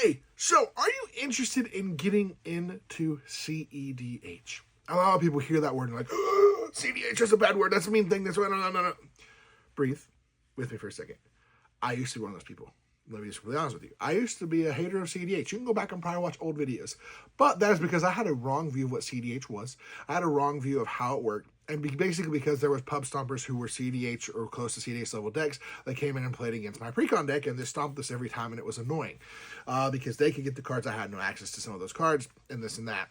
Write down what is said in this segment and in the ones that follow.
Hey, so are you interested in getting into CEDH? A lot of people hear that word and like, oh, CEDH is a bad word. That's a mean thing. That's why. No. Breathe with me for a second. I used to be one of those people. Let me just be honest with you. I used to be a hater of CEDH. You can go back and probably watch old videos. But that is because I had a wrong view of what CEDH was. I had a wrong view of how it worked. And basically because there was pub stompers who were CEDH or close to CEDH level decks that came in and played against my precon deck, and they stomped this every time, and it was annoying. Because they could get the cards. I had no access to some of those cards, and this and that.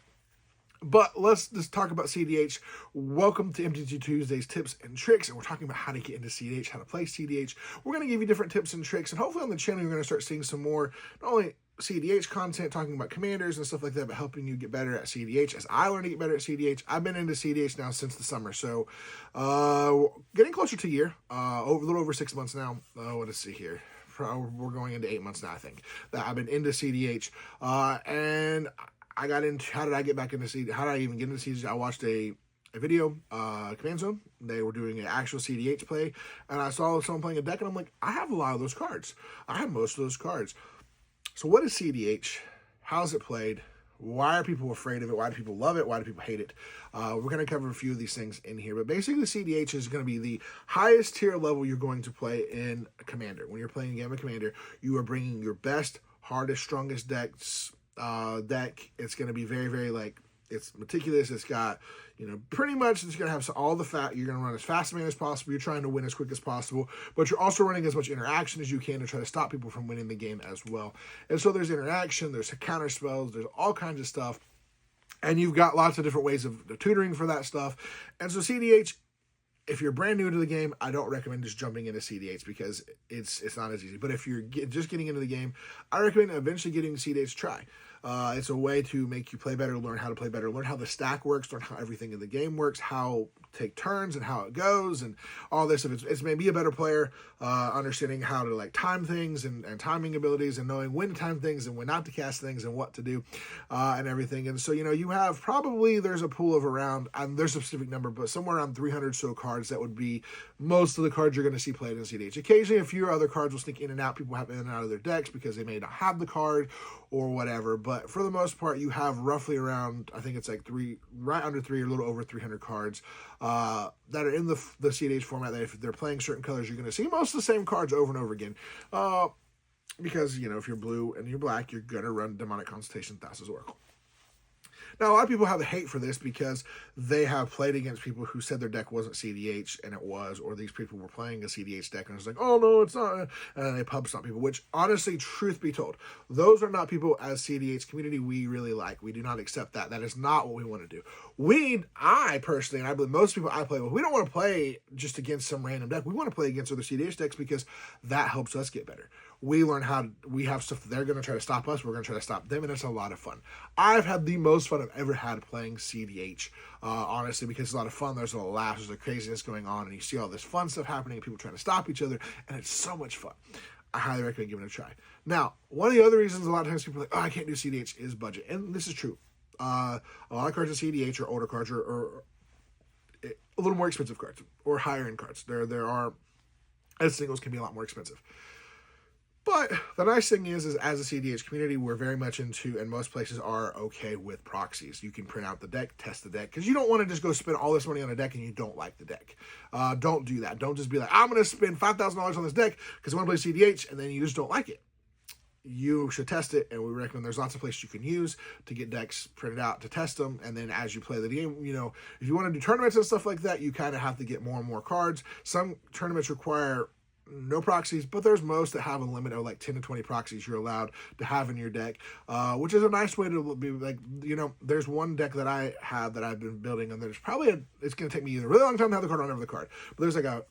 But let's just talk about CEDH. Welcome to MTG Tuesday's tips and tricks, and we're talking about how to get into CEDH, how to play CEDH. We're going to give you different tips and tricks, and hopefully on the channel you're going to start seeing some more, not only CEDH content, talking about commanders and stuff like that, but helping you get better at CEDH. As I learn to get better at CEDH, I've been into CEDH now since the summer, so getting closer to a year, a little over 6 months now. Let's see here. We're going into 8 months now, I think, that I've been into CEDH, and I got into, how did I get back into CEDH? How did I even get into CEDH? I watched a video, Command Zone. They were doing an actual CEDH play, and I saw someone playing a deck, and I'm like, I have a lot of those cards. I have most of those cards. So what is CEDH? How is it played? Why are people afraid of it? Why do people love it? Why do people hate it? We're going to cover a few of these things in here, but basically CEDH is going to be the highest tier level you're going to play in a Commander. When you're playing a game of Commander, you are bringing your best, hardest, strongest deck. It's going to be very, very, like, it's meticulous. It's got, pretty much it's going to have all the fat. You're going to run as fast as possible. You're trying to win as quick as possible, but you're also running as much interaction as you can to try to stop people from winning the game as well. And so there's interaction, there's counter spells, there's all kinds of stuff. And you've got lots of different ways of tutoring for that stuff. And so CEDH, if you're brand new to the game, I don't recommend just jumping into CEDH because it's not as easy. But if you're just getting into the game, I recommend eventually getting CEDH to try. It's a way to make you play better, learn how to play better, learn how the stack works, learn how everything in the game works, how take turns and how it goes and all this. It's made me a better player, understanding how to like time things and timing abilities and knowing when to time things and when not to cast things and what to do and everything. And so, you have probably, there's a pool of around, there's a specific number, but somewhere around 300 so cards. That would be most of the cards you're going to see played in CEDH. Occasionally, a few other cards will sneak in and out. People have in and out of their decks because they may not have the card or whatever. But for the most part, you have roughly around, I think it's like right under three, or a little over 300 cards that are in the CEDH format. That if they're playing certain colors, you're going to see most of the same cards over and over again. Because, if you're blue and you're black, you're going to run Demonic Consultation, Thassa's Oracle. Now, a lot of people have a hate for this because they have played against people who said their deck wasn't CEDH and it was, or these people were playing a CEDH deck and it's like, oh no, it's not, and they pub stomp people, which honestly, truth be told, those are not people as CEDH community we really like. We do not accept that. That is not what we want to do. I personally, and I believe most people I play with, we don't want to play just against some random deck. We want to play against other CEDH decks because that helps us get better. We learn we have stuff that they're going to try to stop us. We're going to try to stop them, and it's a lot of fun. I've had the most fun I've ever had playing CEDH, honestly, because it's a lot of fun. There's a lot of laughs, there's a craziness going on, and you see all this fun stuff happening, and people trying to stop each other, and it's so much fun. I highly recommend giving it a try. Now, one of the other reasons a lot of times people are like, oh, I can't do CEDH is budget, and this is true. A lot of cards in CEDH are older cards or a little more expensive cards or higher end cards. There are, as singles can be a lot more expensive. But the nice thing is as a CEDH community, we're very much into, and most places are okay with proxies. You can print out the deck, test the deck, because you don't want to just go spend all this money on a deck and you don't like the deck. Don't do that. Don't just be like, I'm going to spend $5,000 on this deck because I want to play CEDH, and then you just don't like it. You should test it, and we recommend there's lots of places you can use to get decks printed out to test them, and then as you play the game, if you want to do tournaments and stuff like that, you kind of have to get more and more cards. Some tournaments require no proxies, but there's most that have a limit of like 10 to 20 proxies you're allowed to have in your deck, which is a nice way to be like, there's one deck that I have that I've been building, and there's probably it's going to take me either a really long time to have the card or never the card, but there's like a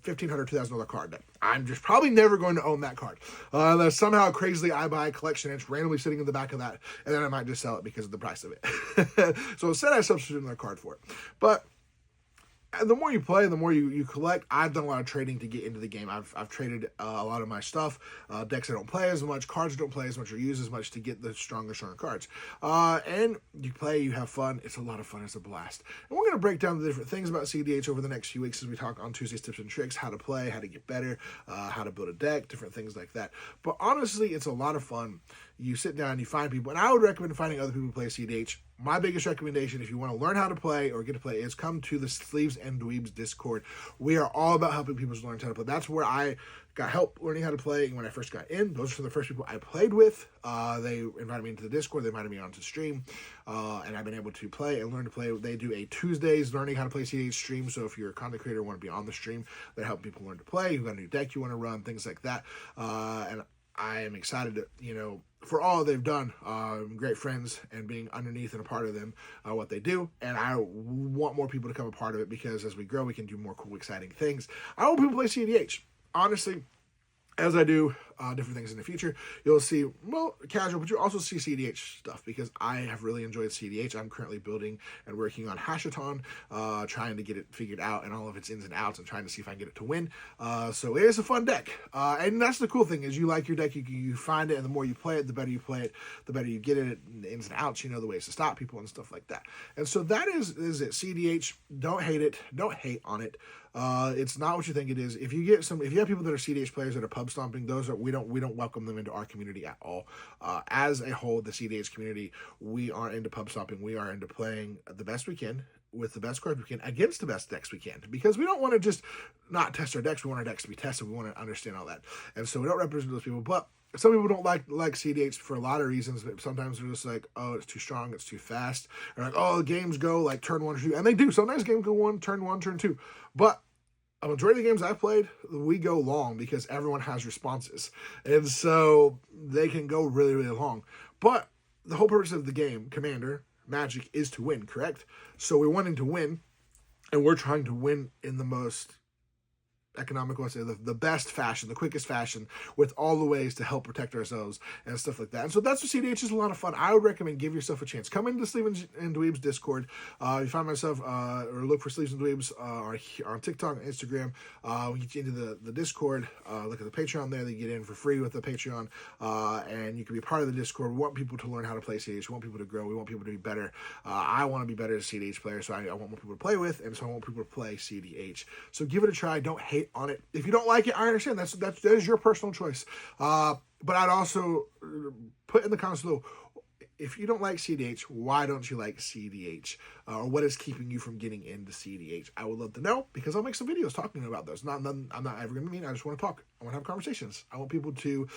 $1,500, $2,000 card that I'm just probably never going to own that card. Unless somehow crazily I buy a collection and it's randomly sitting in the back of that, and then I might just sell it because of the price of it. So instead I substitute another card for it. But and the more you play, the more you collect. I've done a lot of trading to get into the game. I've traded a lot of my stuff, decks I don't play as much, cards I don't play as much or use as much to get the stronger cards. And you play, you have fun. It's a lot of fun. It's a blast. And we're going to break down the different things about CEDH over the next few weeks as we talk on Tuesday's Tips and Tricks, how to play, how to get better, how to build a deck, different things like that. But honestly, it's a lot of fun. you sit down, you find people, and I would recommend finding other people who play CEDH. My biggest recommendation, if you want to learn how to play or get to play, is come to the Sleeves and Dweebs Discord. We are all about helping people learn how to play. That's where I got help learning how to play when I first got in. Those are the first people I played with. They invited me into the Discord. They invited me onto stream, and I've been able to play and learn to play. They do a Tuesdays learning how to play CEDH stream, so if you're a content creator and want to be on the stream, they help people learn to play. You've got a new deck you want to run, things like that. And I am excited to, for all they've done, great friends and being underneath and a part of them, what they do. And I want more people to become a part of it because as we grow, we can do more cool, exciting things. I want people to play CEDH. Honestly, as I do different things in the future, you'll see, casual, but you'll also see CEDH stuff because I have really enjoyed CEDH. I'm currently building and working on Hashathon, trying to get it figured out and all of its ins and outs and trying to see if I can get it to win. So it is a fun deck. And that's the cool thing is you like your deck, you find it, and the more you play it, the better you play it, the better you get it, the ins and outs, the ways to stop people and stuff like that. And so that is it. CEDH, don't hate it. Don't hate on it. It's not what you think it is. If you have people that are CEDH players that are pub stomping, we don't welcome them into our community at all. As a whole, the CEDH community, we aren't into pub stomping. We are into playing the best we can with the best cards we can against the best decks we can, because we don't want to just not test our decks. We want our decks to be tested. We want to understand all that, and so we don't represent those people. But some people don't like CEDH for a lot of reasons. Sometimes they're just like, oh, it's too strong, it's too fast. They're like, oh, the games go like turn 1 or 2, and they do. Sometimes games go turn 1, turn 2, but a majority of the games I've played, we go long because everyone has responses. And so they can go really, really long. But the whole purpose of the game, Commander, Magic, is to win, correct? So we're wanting to win, and we're trying to win in the most economical, let's say the best fashion, the quickest fashion, with all the ways to help protect ourselves and stuff like that. And so that's what CEDH is a lot of fun. I would recommend give yourself a chance. Come into Sleeves and Dweebs Discord. You find myself or look for Sleeves and Dweebs on TikTok and Instagram. We get you into the Discord. Look at the Patreon there. They get in for free with the Patreon, and you can be part of the Discord. We want people to learn how to play CEDH. We want people to grow. We want people to be better. I want to be better as a CEDH player, so I want more people to play with, and so I want people to play CEDH. So give it a try. Don't hate on it. If you don't like it, I understand. That is your personal choice. But I'd also put in the comments below, if you don't like CEDH, why don't you like CEDH? Or what is keeping you from getting into CEDH? I would love to know, because I'll make some videos talking about those. I'm not ever going to mean. I just want to talk. I want to have conversations. I want people to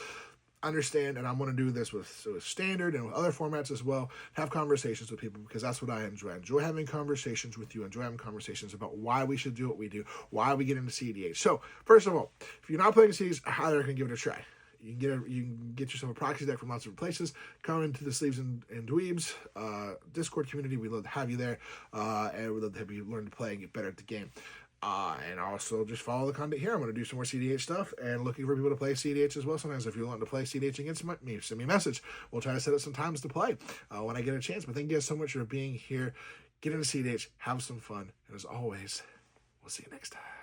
understand, and I'm going to do this with standard and with other formats as well, have conversations with people, because that's what I enjoy. I enjoy having conversations with you. I enjoy having conversations about why we should do what we do, why we get into CEDH. So, first of all, if you're not playing CEDH, I highly recommend give it a try. You can get yourself a proxy deck from lots of places. Come into the Sleeves and Dweebs Discord community. We'd love to have you there, and we'd love to have you learn to play and get better at the game. And also just follow the content here. I'm going to do some more CEDH stuff and looking for people to play CEDH as well. Sometimes if you want to play CEDH against me, send me a message. We'll try to set up some times to play when I get a chance. But thank you guys so much for being here. Get into CEDH, have some fun, and as always, we'll see you next time.